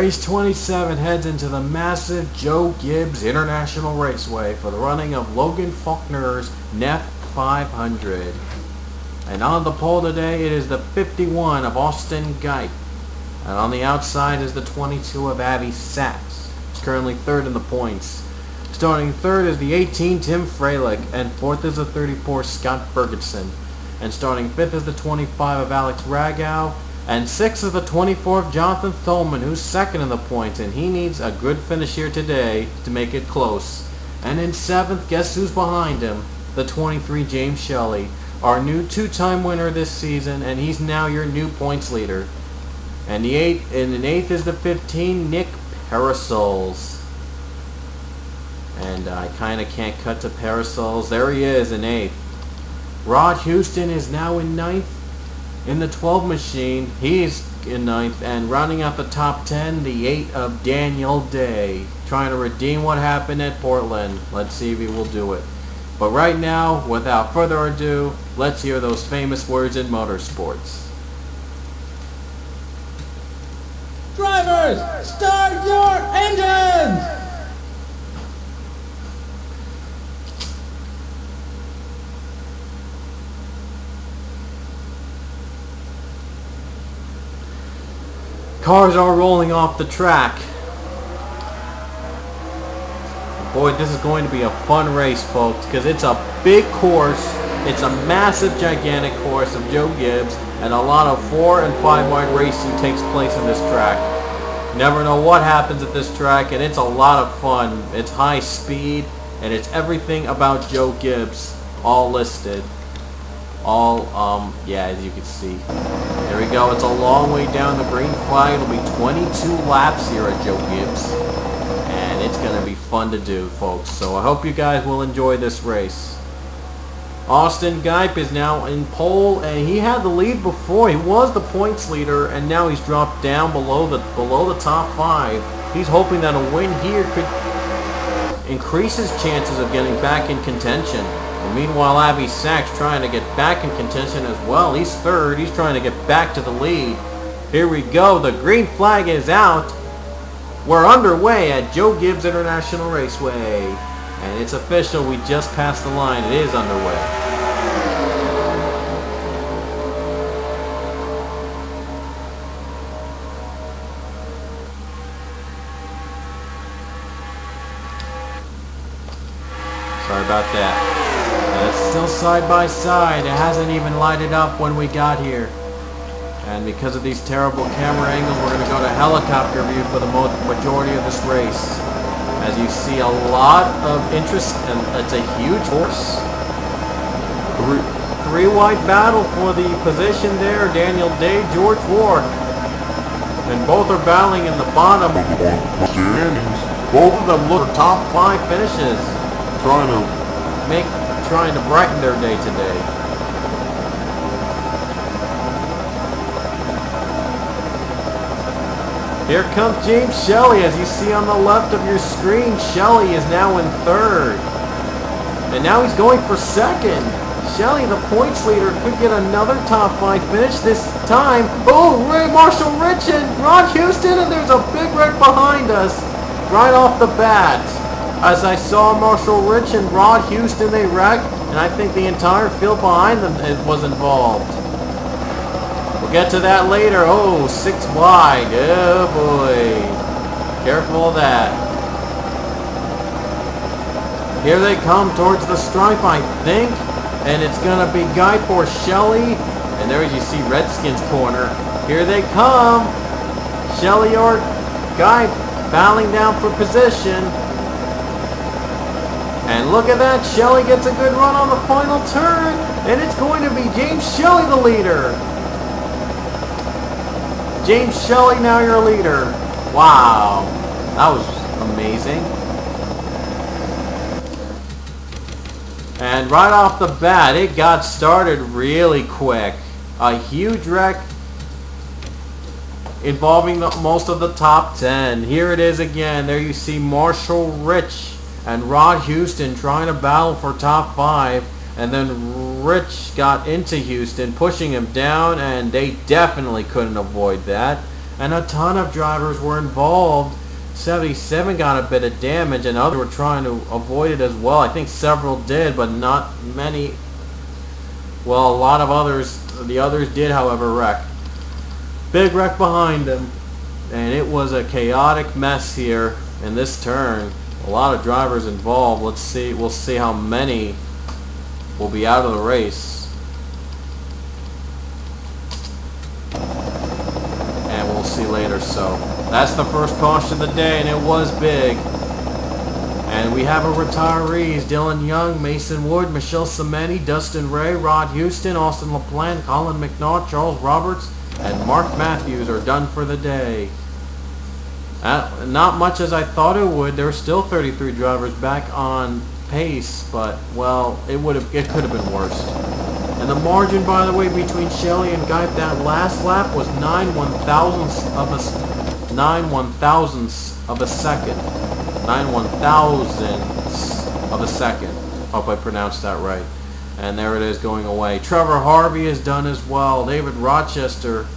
Race 27 heads into the massive Joe Gibbs International Raceway for the running of Logan Faulkner's neff 500. And on the pole today, it is the 51 of Austin Geip. And on the outside is the 22 of Abby Sachs. He's currently third in the points. Starting third is the 18 Tim Freilich, and fourth is the 34 Scott Ferguson. And starting fifth is the 25 of Alex Ragow, and sixth is the 24 of Jonathan Thulman, who's second in the points, and he needs a good finish here today to make it close. And in seventh, guess who's behind him? The 23 James Shelley, our new two-time winner this season, and he's now your new points leader. And in eighth is the 15 Nick Parasols. And I kind of can't cut to Parasols. There he is in eighth. Rod Houston is now in ninth. In the 12 machine, he's in ninth. And rounding out the top 10, the 8 of Daniel Day. Trying to redeem what happened at Portland. Let's see if he will do it. But right now, without further ado, let's hear those famous words in motorsports. Drivers, start your engines! Cars are rolling off the track. Boy, this is going to be a fun race, folks, because it's a big course. It's a massive, gigantic course of Joe Gibbs, and a lot of 4 and 5 wide racing takes place in this track. You never know what happens at this track, and it's a lot of fun. It's high speed, and it's everything about Joe Gibbs, all listed. Yeah, as you can see. There we go. It's a long way down the green flag. It'll be 22 laps here at Joe Gibbs. And it's going to be fun to do, folks. So I hope you guys will enjoy this race. Austin Geip is now in pole, and he had the lead before. He was the points leader, and now he's dropped down below the top 5. He's hoping that a win here could increase his chances of getting back in contention. And meanwhile, Abby Sachs trying to get back in contention as well. He's third. He's trying to get back to the lead. Here we go. The green flag is out. We're underway at Joe Gibbs International Raceway. And it's official. We just passed the line. It is underway. Sorry about that. It's still side by side. It hasn't even lighted up when we got here. And because of these terrible camera angles, we're going to go to helicopter view for the majority of this race. As you see, a lot of interest, and it's a huge horse. Three-wide battle for the position there. Daniel Day, George Ward. And both are battling in the bottom. Both of them look for top 5 finishes. Trying to brighten their day today. Here comes James Shelley, as you see on the left of your screen. Shelley is now in third. And now he's going for second. Shelley, the points leader, could get another top 5 finish this time. Oh, Marshall Rich and Rod Houston, and there's a big wreck behind us right off the bat. As I saw Marshall Rich and Rod Houston, they wrecked, and I think the entire field behind them was involved. We'll get to that later. Oh, 6 wide. Oh, boy. Careful of that. Here they come towards the stripe, I think, and it's going to be Geip or Shelley. And there you see Redskins corner. Here they come. Shelley or Geip battling down for position. And look at that, Shelley gets a good run on the final turn, and it's going to be James Shelley the leader. James Shelley now your leader. Wow, that was amazing. And right off the bat, it got started really quick. A huge wreck involving most of the top 10. Here it is again. There you see Marshall Rich and Rod Houston trying to battle for top 5, and then Rich got into Houston, pushing him down, and they definitely couldn't avoid that. and a ton of drivers were involved. 77 got a bit of damage, and others were trying to avoid it as well. I think several did, but not many. Well, a lot of others, the others did, however, wreck. Big wreck behind him, and it was a chaotic mess here in this turn. A lot of drivers involved. Let's see. We'll see how many will be out of the race, and we'll see later. So that's the first caution of the day, and it was big. And we have our retirees: Dylan Young, Mason Wood, Michelle Cimenti, Dustin Ray, Rod Houston, Austin LaPlante, Colin McNaught, Charles Roberts, and Mark Matthews are done for the day. Not much as I thought it would. There were still 33 drivers back on pace, but well, it could have been worse. And the margin, by the way, between Shelley and Guy that last lap was 9/1,000ths of a second. 9/1,000ths of a second. Hope I pronounced that right. And there it is, going away. Trevor Harvey is done as well. David Rochester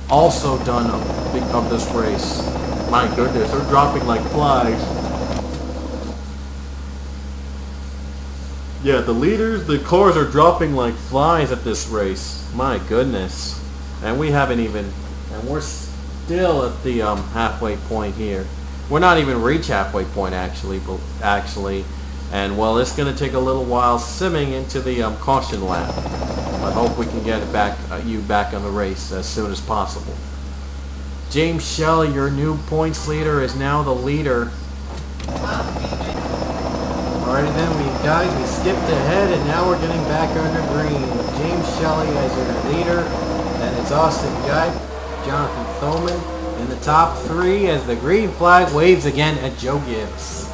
also done of this race. My goodness, they're dropping like flies. Yeah, the leaders, the cars are dropping like flies at this race. My goodness. And we haven't even, and we're still at the halfway point here. We're not even reached halfway point actually. And well, it's going to take a little while simming into the caution lap. I hope we can get it back, you back on the race as soon as possible. James Shelley, your new points leader, is now the leader. Alrighty then, guys, we skipped ahead and now we're getting back under green. James Shelley as your leader, then it's Austin Guy, Jonathan Thoman in the top three as the green flag waves again at Joe Gibbs.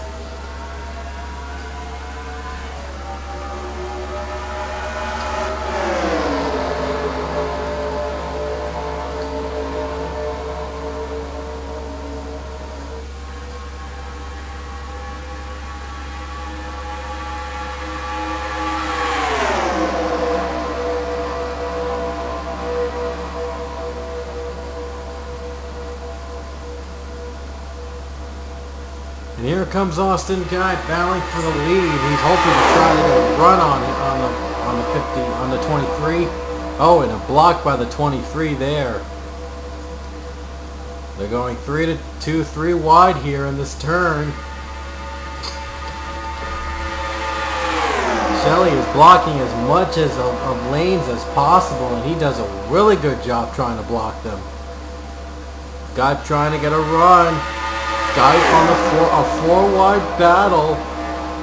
And here comes Austin Guy battling for the lead. He's hoping to try to get a run on the 23. Oh, and a block by the 23 there. They're going 3 wide here in this turn. Shelley is blocking as much of lanes as possible, and he does a really good job trying to block them. Guy trying to get a run. Guy on a 4-wide battle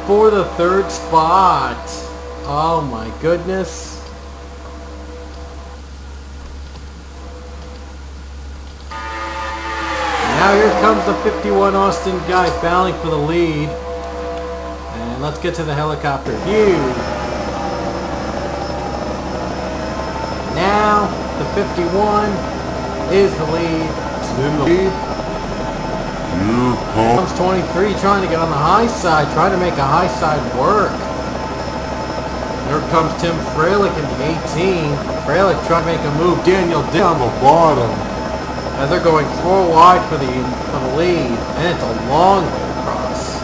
for the third spot. Oh my goodness. Now here comes the 51 Austin Guy battling for the lead. And let's get to the helicopter view. Now the 51 is the lead. In the lead. Here comes 23 trying to get on the high side, trying to make a high side work. Here comes Tim Freilich in the 18. Freilich trying to make a move. Daniel down the bottom. As they're going 4 wide for the lead, and it's a long way across.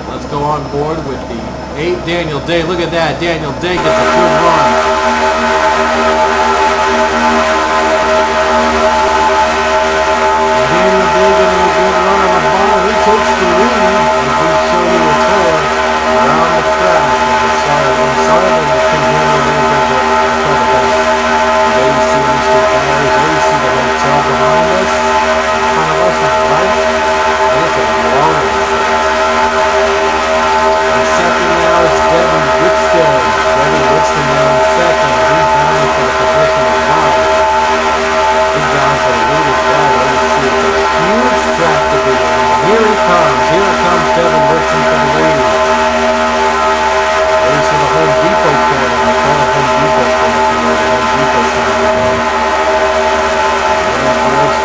Let's go on board with the 8 Daniel Day. Look at that. Daniel Day gets a good run. Daniel Day getting a good run on the bottom. He takes the lead as we show you a tour around the track. I'm sorry that you couldn't hear me a little bit, but I tried the best. There you see Mr. Barriers. There you see the hotel behind us. In front of us is right. And it's a long way. In second now is Devin Whitstone. Devin Whitstone now in second. He's down for the position of 5. He's down for the lead as well. There you see it's a huge track to be in. Here he comes. Here comes Devin Whitstone for the lead. There you see the Home Depot corner. I call it Home Depot corner for where the Home Depot sign is going.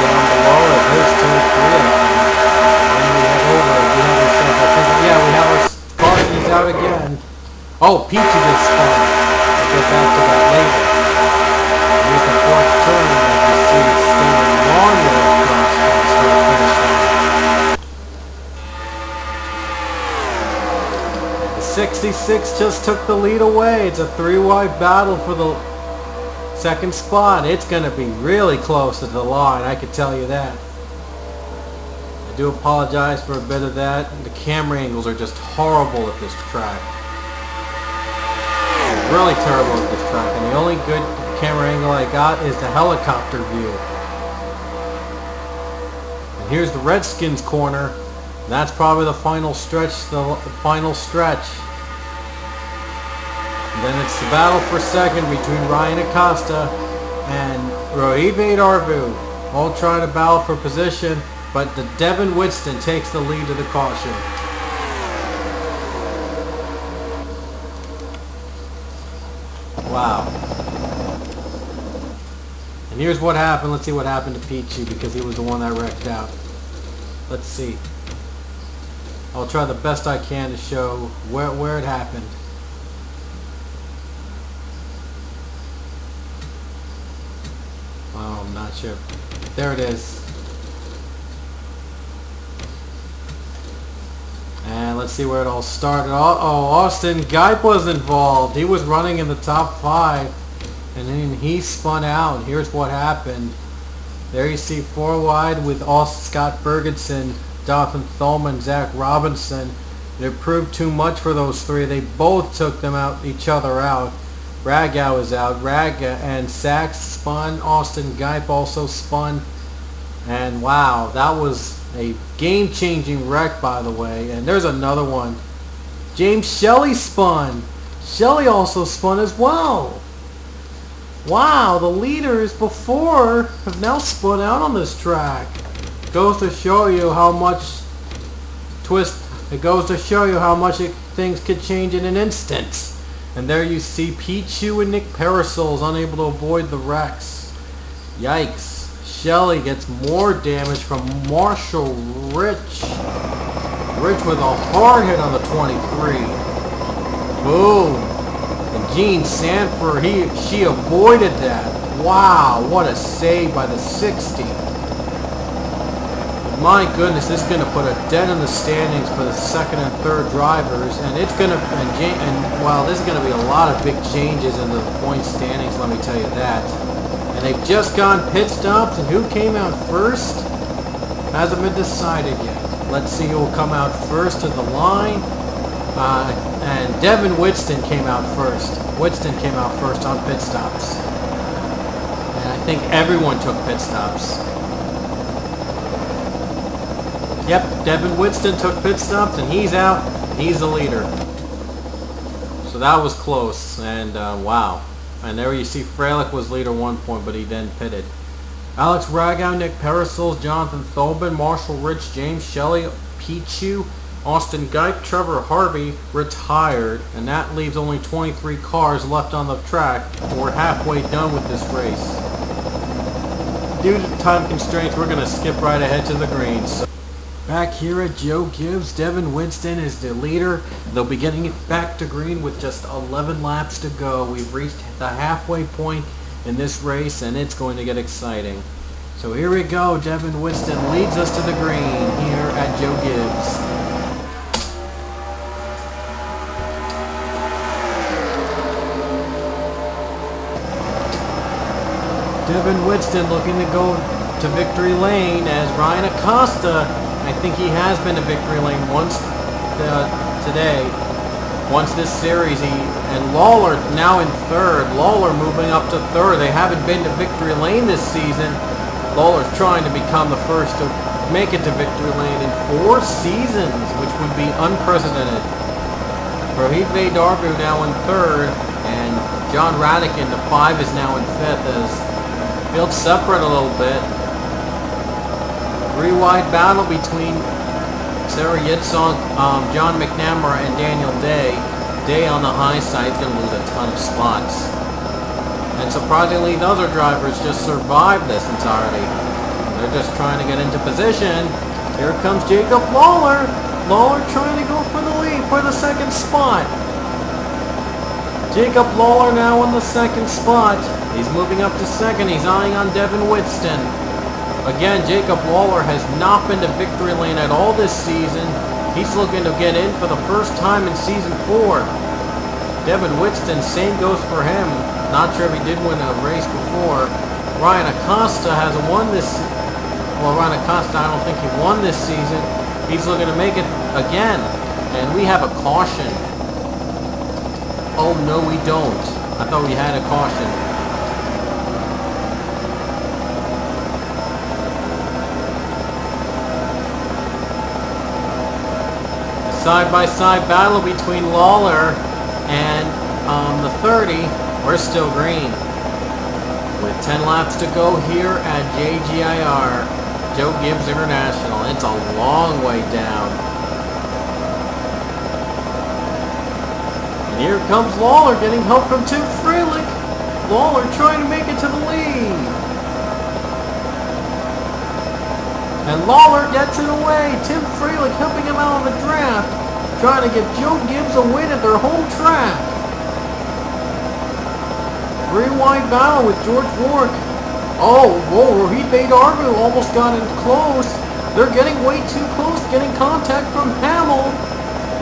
Down below it, there's 2 or 3 of them. And we head over, we have ourselves, I think, yeah, we have our cautions out again. Oh, Peachy just spun. I'll get back to that later. Here's the 4th turn, as you see, it's still a long 66 just took the lead away. It's a three-wide battle for the second spot. It's going to be really close to the line, I can tell you that. I do apologize for a bit of that. The camera angles are just horrible at this track. Really terrible at this track. And the only good camera angle I got is the helicopter view. And here's the Redskins corner. That's probably the final stretch, And then it's the battle for second between Ryan Acosta and Rohit Darbu, all trying to battle for position, but the Devin Winston takes the lead to the caution. Wow. And here's what happened. Let's see what happened to Peachy, because he was the one that wrecked out. Let's see. I'll try the best I can to show where it happened. Oh, I'm not sure. There it is. And let's see where it all started. Oh, Austin Geip was involved. He was running in the top 5. And then he spun out. Here's what happened. There you see 4 wide with Scott Ferguson, Jonathan Thulman, Zach Robinson. It proved too much for those 3. They both took them out, each other out. Raga was out. Raga and Sachs spun. Austin Geip also spun. And wow, that was a game-changing wreck, by the way. And there's another one. James Shelley spun. Shelley also spun as well. Wow, the leaders before have now spun out on this track. Goes to show you how much it goes to show you how much things could change in an instant. And there you see Pichu and Nick Parasols unable to avoid the wrecks. Yikes. Shelley gets more damage from Marshall Rich. Rich with a hard hit on the 23. Boom. And Gene Sanford, she avoided that. Wow, what a save by the 60. My goodness, this is going to put a dent in the standings for the second and third drivers, and it's going to, well, there's going to be a lot of big changes in the point standings, let me tell you that. And they've just gone pit stops, and who came out first hasn't been decided yet. Let's see who will come out first to the line. And Devin Winston came out first. Winston came out first on pit stops. And I think everyone took pit stops. Yep, Devin Winston took pit stops, and he's out. He's the leader. So that was close, and wow. And there you see Freilich was leader 1 point, but he then pitted. Alex Ragow, Nick Parasols, Jonathan Thobin, Marshall Rich, James Shelley, Pichu, Austin Geip, Trevor Harvey retired, and that leaves only 23 cars left on the track. We're halfway done with this race. Due to time constraints, we're going to skip right ahead to the greens. So back here at Joe Gibbs, Devin Winston is the leader. They'll be getting it back to green with just 11 laps to go. We've reached the halfway point in this race, and it's going to get exciting. So here we go. Devin Winston leads us to the green here at Joe Gibbs. Devin Winston looking to go to victory lane as Ryan Acosta, I think he has been to victory lane once today, once this series. And Lawler now in third. Lawler moving up to third. They haven't been to victory lane this season. Lawler's trying to become the first to make it to victory lane in 4 seasons, which would be unprecedented. Rohit Darbu now in third, and John Radican, the 5, is now in 5th as fields separate a little bit. 3-wide battle between Sarah Yitzhak, John McNamara, and Daniel Day. Day on the high side is going to lose a ton of spots. And surprisingly, the other drivers just survived this entirely. They're just trying to get into position. Here comes Jacob Lawler. Lawler trying to go for the lead for the second spot. Jacob Lawler now in the second spot. He's moving up to second. He's eyeing on Devin Winston. Again, Jacob Lawler has not been to victory lane at all this season. He's looking to get in for the first time in Season 4. Devin Whitston, same goes for him. Not sure if he did win a race before. Ryan Acosta hasn't won this. Well, Ryan Acosta, I don't think he won this season. He's looking to make it again. And we have a caution. Oh, no, we don't. I thought we had a caution. Side-by-side battle between Lawler and the 30. We're still green. With 10 laps to go here at JGIR, Joe Gibbs International. It's a long way down. And here comes Lawler getting help from Tim Freilich. Lawler trying to make it to the lead. And Lawler gets it away. Tim Freilich helping him out on the draft, trying to give Joe Gibbs a win at their home track. Three-wide battle with George Warwick. Oh, whoa, Rohit Baidarbu almost got in close. They're getting way too close, getting contact from Hamill.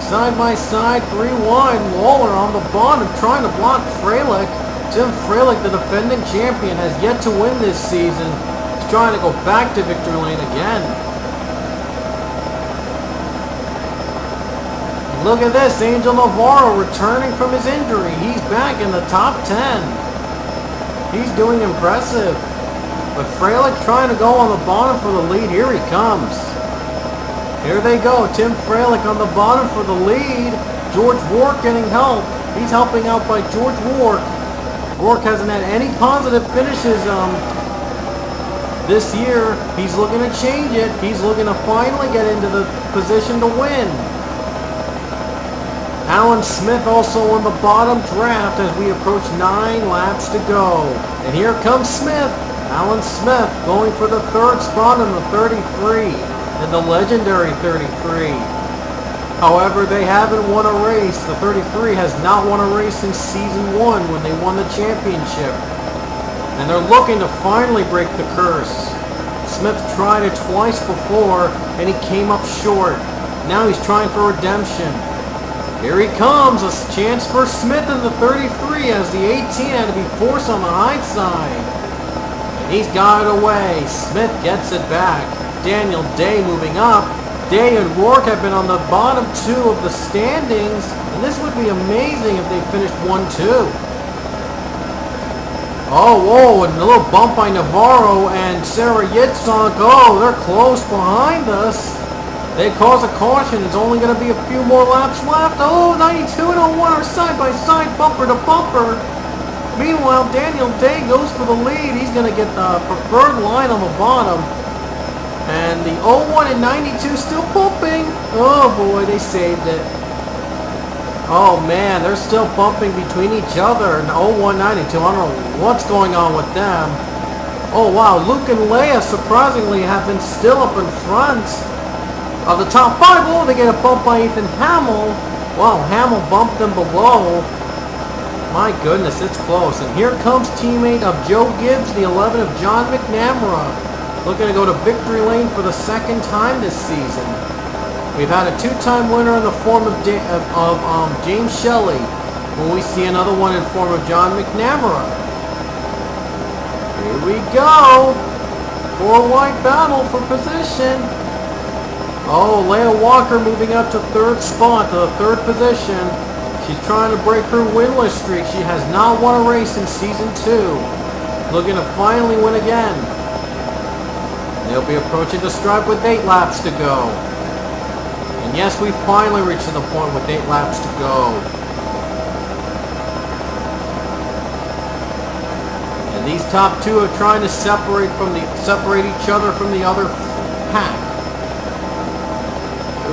Side by side, three wide. Lawler on the bottom trying to block Freilich. Tim Freilich, the defending champion, has yet to win this season. He's trying to go back to victory lane again. Look at this, Angel Navarro returning from his injury. He's back in the top 10. He's doing impressive. But Freilich trying to go on the bottom for the lead. Here he comes. Here they go. Tim Freilich on the bottom for the lead. George Warwick getting help. He's helping out by George Warwick. Warwick hasn't had any positive finishes this year. He's looking to change it. He's looking to finally get into the position to win. Alan Smith also on the bottom draft as we approach 9 laps to go. And here comes Smith. Alan Smith going for the third spot in the 33 and the legendary 33. However, they haven't won a race. The 33 has not won a race since Season 1 when they won the championship. And they're looking to finally break the curse. Smith tried it twice before and he came up short. Now he's trying for redemption. Here he comes, a chance for Smith in the 33 as the 18 had to be forced on the high side. And he's got it away. Smith gets it back. Daniel Day moving up. Day and Rourke have been on the bottom 2 of the standings, and this would be amazing if they finished 1-2. Oh, whoa, and a little bump by Navarro and Sarah Yitzhak. Oh, they're close behind us. They cause a caution. It's only going to be a few more laps left. Oh, 92 and 01 are side by side, bumper to bumper. Meanwhile, Daniel Day goes for the lead. He's going to get the preferred line on the bottom. And the 01 and 92 still bumping. Oh boy, they saved it. Oh man, they're still bumping between each other. And 01, 92, I don't know what's going on with them. Oh wow, Luke and Leia surprisingly have been still up in front of the top 5. Oh, they get a bump by Ethan Hamill. Wow, Hamill bumped them below. My goodness, it's close. And here comes teammate of Joe Gibbs, the 11 of John McNamara. Looking to go to victory lane for the second time this season. We've had a 2-time winner in the form of James Shelley. Will we see another one in form of John McNamara? Here we go. 4-wide battle for position. Oh, Leia Walker moving up to 3rd spot, to the 3rd position. She's trying to break her winless streak. She has not won a race in Season 2. Looking to finally win again. They'll be approaching the stripe with 8 laps to go. And yes, we finally reached the point with 8 laps to go. And these top 2 are trying to separate each other from the other pack.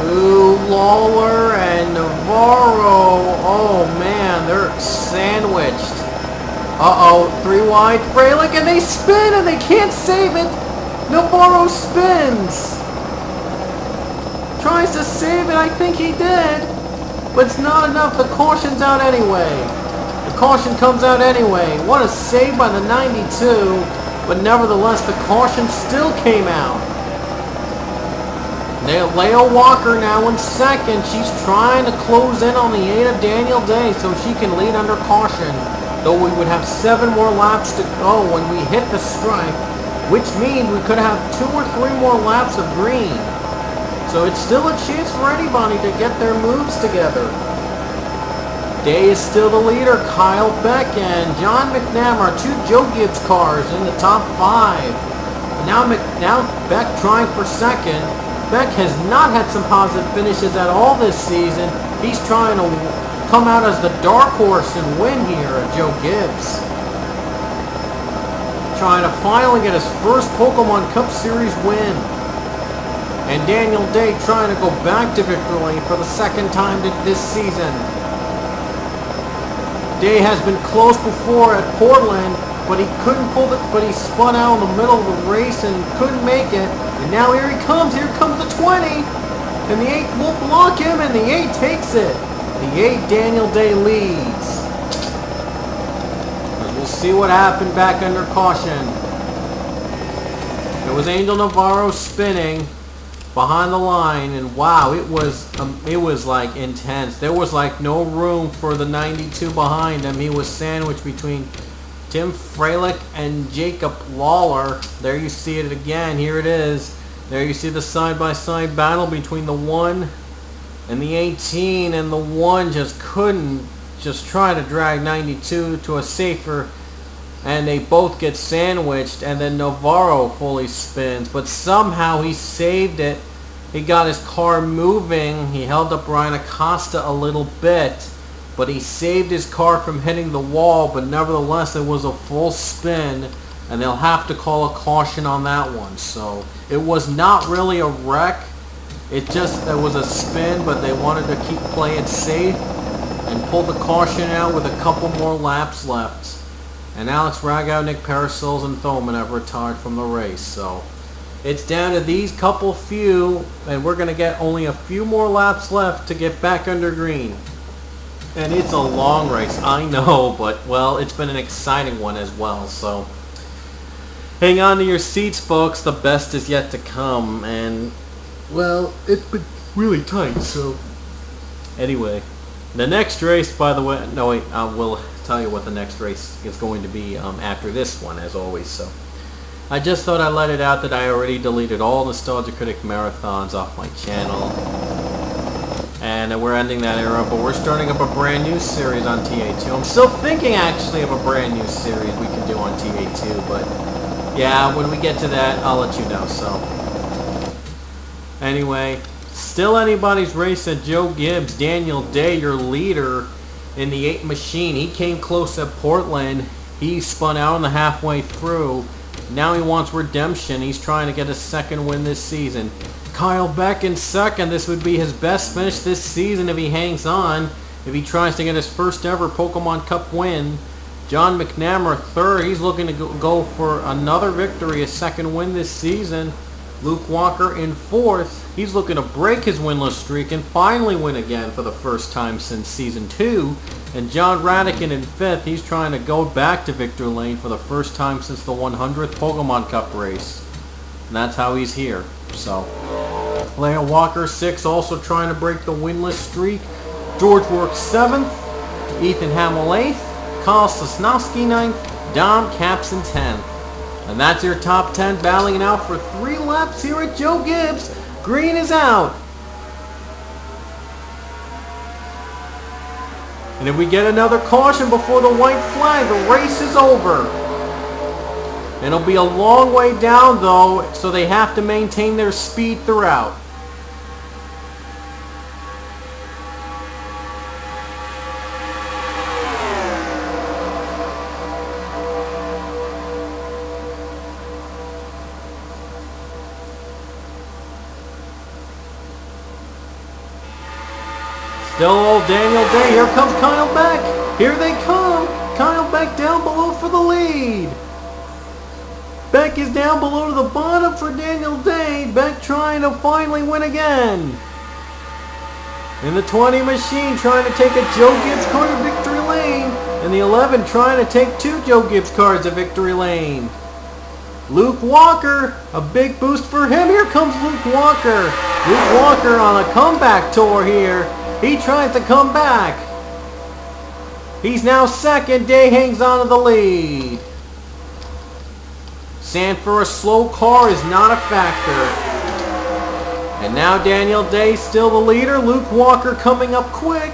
Ooh, Lawler and Navarro. Oh man, they're sandwiched. Uh-oh, 3 wide. Freilich, and they spin and they can't save it. Navarro spins. Tries to save it. I think he did. But it's not enough. The caution's out anyway. The caution comes out anyway. What a save by the 92. But nevertheless, the caution still came out. Leo Walker now in second. She's trying to close in on the 8 of Daniel Day so she can lead under caution. Though we would have 7 more laps to go when we hit the stripe, which means we could have 2 or 3 more laps of green. So it's still a chance for anybody to get their moves together. Day is still the leader. Kyle Beck and John McNamara, 2 Joe Gibbs cars in the top 5. Now Beck trying for second. Beck has not had some positive finishes at all this season. He's trying to come out as the dark horse and win here at Joe Gibbs. Trying to finally get his first Pokemon Cup Series win. And Daniel Day trying to go back to victory lane for the second time this season. Day has been close before at Portland, but he couldn't pull it, but he spun out in the middle of the race and couldn't make it. And now here he comes. Here comes the 20. And the 8 will block him, and the 8 takes it. The 8 Daniel Day leads. And we'll see what happened back under caution. It was Angel Navarro spinning behind the line, and wow, it was like intense. There was like no room for the 92 behind him. He was sandwiched between Tim Freilich and Jacob Lawler. There you see it again. Here it is. There you see the side-by-side battle between the 1 and the 18, and the 1 just couldn't just try to drag 92 to a safer, and they both get sandwiched, and then Navarro fully spins, but somehow he saved it. He got his car moving. He held up Ryan Acosta a little bit, but he saved his car from hitting the wall, but nevertheless it was a full spin, and they'll have to call a caution on that one. So it was not really a wreck. It was a spin, but they wanted to play it safe and pull the caution out with a couple more laps left. And Alex Ragow, Nick Parasols, and Thoman have retired from the race. So it's down to these few, and we're going to get only a few more laps left to get back under green. And it's a long race, I know, but, well, it's been an exciting one as well. So hang on to your seats, folks. The best is yet to come. And, well, it's been really tight, so anyway. The next race, by the way, no wait, we'll tell you what the next race is going to be after this one, as always. So I just thought I'd let it out that I already deleted all Nostalgia Critic marathons off my channel. And we're ending that era, but we're starting up a brand new series on TA2. I'm still thinking, actually, of a brand new series we can do on TA2, but yeah, when we get to that, I'll let you know. So anyway, still anybody's race at Joe Gibbs. Daniel Day, your leader in the 8 machine. He came close at Portland. He spun out on the halfway through. Now he wants redemption. He's trying to get a second win this season. Kyle Beck in second. This would be his best finish this season if he hangs on, if he tries to get his first ever Pokemon Cup win. John McNamara third. He's looking to go for another victory, a second win this season. Luke Walker in fourth. He's looking to break his winless streak and finally win again for the first time since Season 2. And John Radican in fifth. He's trying to go back to victory lane for the first time since the 100th Pokemon Cup race. And that's how he's here. So, Leo Walker sixth, also trying to break the winless streak. George Works seventh. Ethan Hamill eighth. Kyle Sosnowski ninth. Dom Capson 10th. And that's your top 10 battling it out for 3 laps here at Joe Gibbs. Green is out. And if we get another caution before the white flag, the race is over. And it'll be a long way down though, so they have to maintain their speed throughout. Still old Daniel Day. Here comes Kyle Beck. Here they come. Kyle Beck down below for the lead. Beck is down below to the bottom for Daniel Day. Beck trying to finally win again. In the 20 machine trying to take a Joe Gibbs car to victory lane. And the 11 trying to take 2 Joe Gibbs cars to victory lane. Luke Walker, a big boost for him. Here comes Luke Walker. Luke Walker on a comeback tour here. He tries to come back. He's now second. Day hangs on to the lead. Sand for a slow car is not a factor. And now Daniel Day still the leader. Luke Walker coming up quick.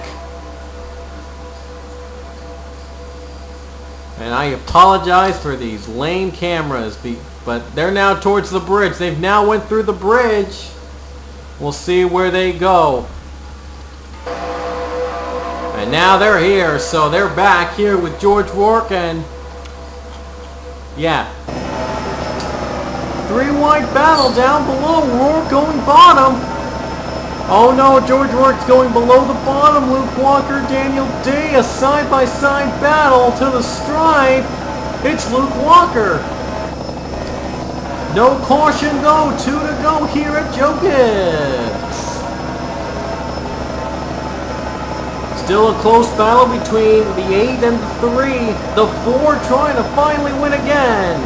And I apologize for these lame cameras, but they're now towards the bridge. They've now went through the bridge. We'll see where they go. And now they're here, so they're back here with George Rourke and... yeah. Three-wide battle down below. Rourke going bottom. Oh no, George Rourke's going below the bottom. Luke Walker, Daniel Day, a side-by-side battle to the stripe. It's Luke Walker. No caution though. 2 to go here at Joe Gibbs. Still a close battle between the 8 and the 3. The 4 trying to finally win again.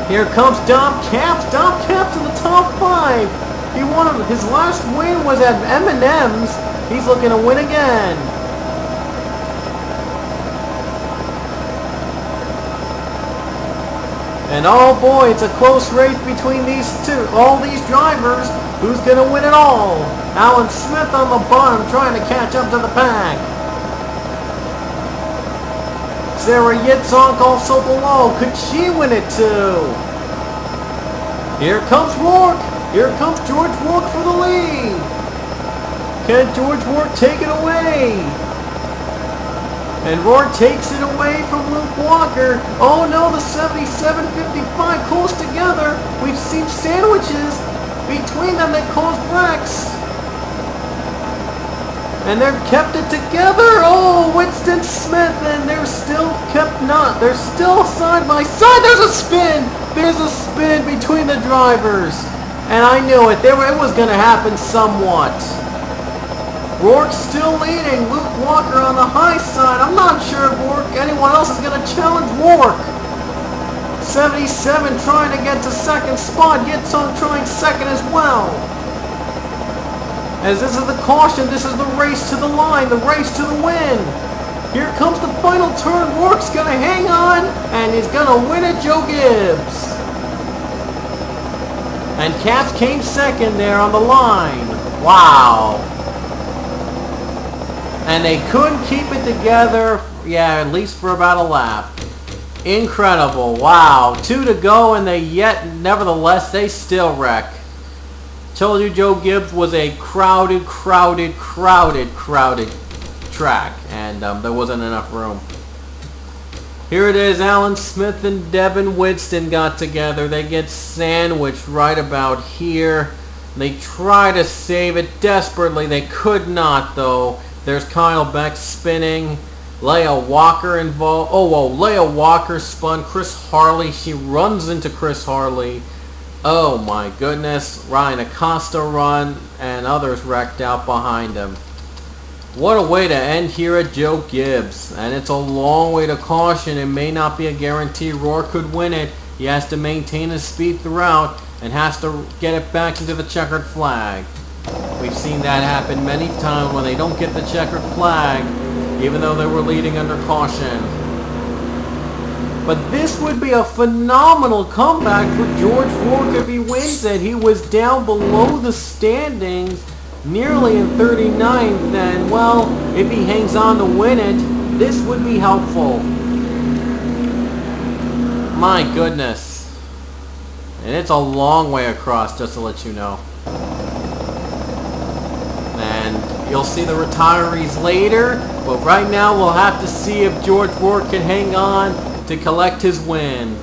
Here comes Dom Capps. Dom Capps in the top 5. He won his last win was at M&M's. He's looking to win again. And oh boy, it's a close race between these two. All these drivers. Who's gonna win it all? Alan Smith on the bottom trying to catch up to the pack. Sarah Yitzhak also below. Could she win it too? Here comes Rourke. Here comes George Rourke for the lead. Can George Rourke take it away? And Rourke takes it away from Luke Walker. Oh no, the 77-55 close together. We've seen sandwiches between them that caused wrecks. And they've kept it together. Oh, Winston Smith, and they're still they're still side by side. There's a spin. There's a spin between the drivers. And I knew it. It was going to happen somewhat. Rourke still leading. Luke Walker on the high side. I'm not sure if anyone else is going to challenge Rourke. 77 trying to get to second spot. Yitzhak trying second as well. As this is the caution, this is the race to the line, the race to the win. Here comes the final turn. Rourke's going to hang on, and he's going to win it, Joe Gibbs. And Capps came second there on the line. Wow. And they couldn't keep it together, yeah, at least for about a lap. Incredible. Wow. 2 to go, and nevertheless, they still wreck. Told you Joe Gibbs was a crowded track, and there wasn't enough room. Here it is. Alan Smith and Devin Winston got together. They get sandwiched right about here. They try to save it desperately. They could not, though. There's Kyle Beck spinning. Leah Walker involved. Oh, whoa. Leah Walker spun. Chris Harley. She runs into Chris Harley. Oh my goodness. Ryan Acosta run, and others wrecked out behind him. What a way to end here at Joe Gibbs. And it's a long way to caution. It may not be a guarantee Rourke could win it. He has to maintain his speed throughout and has to get it back into the checkered flag. We've seen that happen many times when they don't get the checkered flag, even though they were leading under caution. But this would be a phenomenal comeback for George Rourke if he wins it. He was down below the standings, nearly in 39th, and well, if he hangs on to win it, this would be helpful. My goodness. And it's a long way across, just to let you know. And you'll see the retirees later, but right now we'll have to see if George Rourke can hang on to collect his win.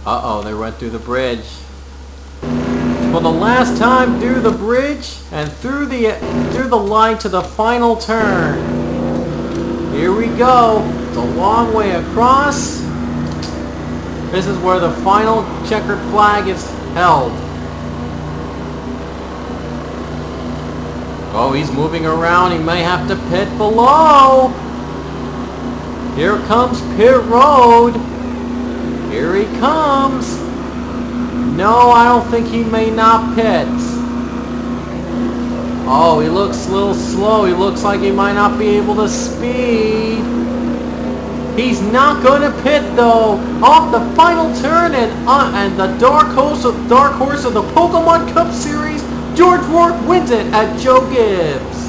Uh-oh, they went through the bridge. For the last time through the bridge and through the line to the final turn. Here we go. It's a long way across. This is where the final checkered flag is held. Oh, he's moving around. He may have to pit below. Here comes pit road. Here he comes. No, I don't think he may not pit. Oh, he looks a little slow. He looks like he might not be able to speed. He's not going to pit though. Off the final turn and the dark horse of the Pokemon Cup Series, George Rourke wins it at Joe Gibbs.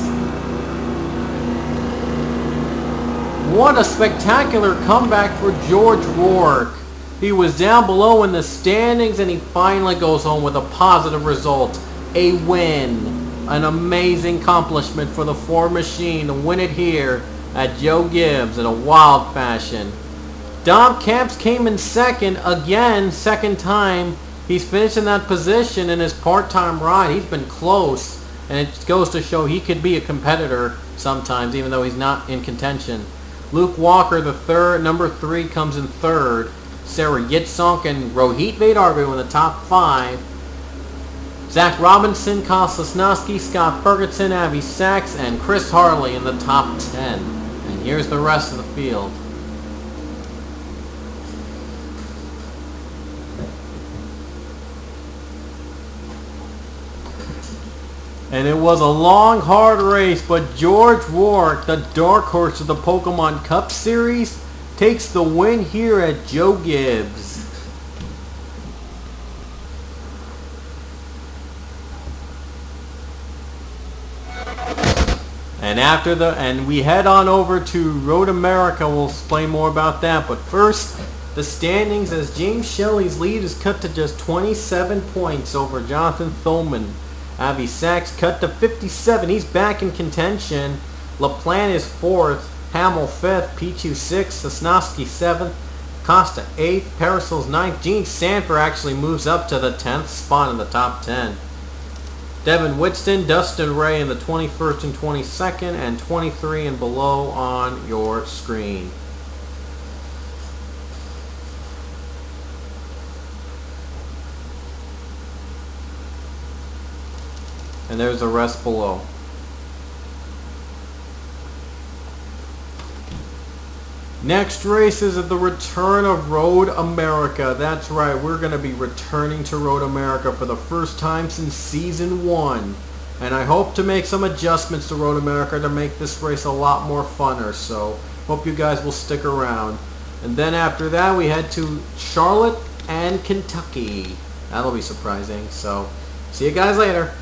What a spectacular comeback for George Rourke. He was down below in the standings and he finally goes home with a positive result. A win. An amazing accomplishment for the Ford machine to win it here at Joe Gibbs in a wild fashion. Dom Camps came in second again, second time. He's finished in that position in his part-time ride. He's been close, and it goes to show he could be a competitor sometimes, even though he's not in contention. Luke Walker, number 3, comes in third. Sarah Yitzonk and Rohit Vedarbu in the top 5. Zach Robinson, Kyle Sosnowski, Scott Ferguson, Avi Sachs, and Chris Harley in the top 10. And here's the rest of the field. And it was a long, hard race, but George Rourke, the dark horse of the Pokemon Cup Series, takes the win here at Joe Gibbs. And we head on over to Road America. We'll explain more about that. But first, the standings as James Shelley's lead is cut to just 27 points over Jonathan Thulman. Avi Sachs cut to 57. He's back in contention. LaPlante is 4th. Hamill 5th. Pichu 6th. Sosnowski 7th. Costa 8th. Parasol's 9th. Gene Sanford actually moves up to the 10th spot in the top 10. Devin Whitston, Dustin Ray in the 21st and 22nd, and 23 and below on your screen. And there's the rest below. Next race is the return of Road America. That's right, we're going to be returning to Road America for the first time since Season 1. And I hope to make some adjustments to Road America to make this race a lot more funner. So, hope you guys will stick around. And then after that, we head to Charlotte and Kentucky. That'll be surprising. So, see you guys later.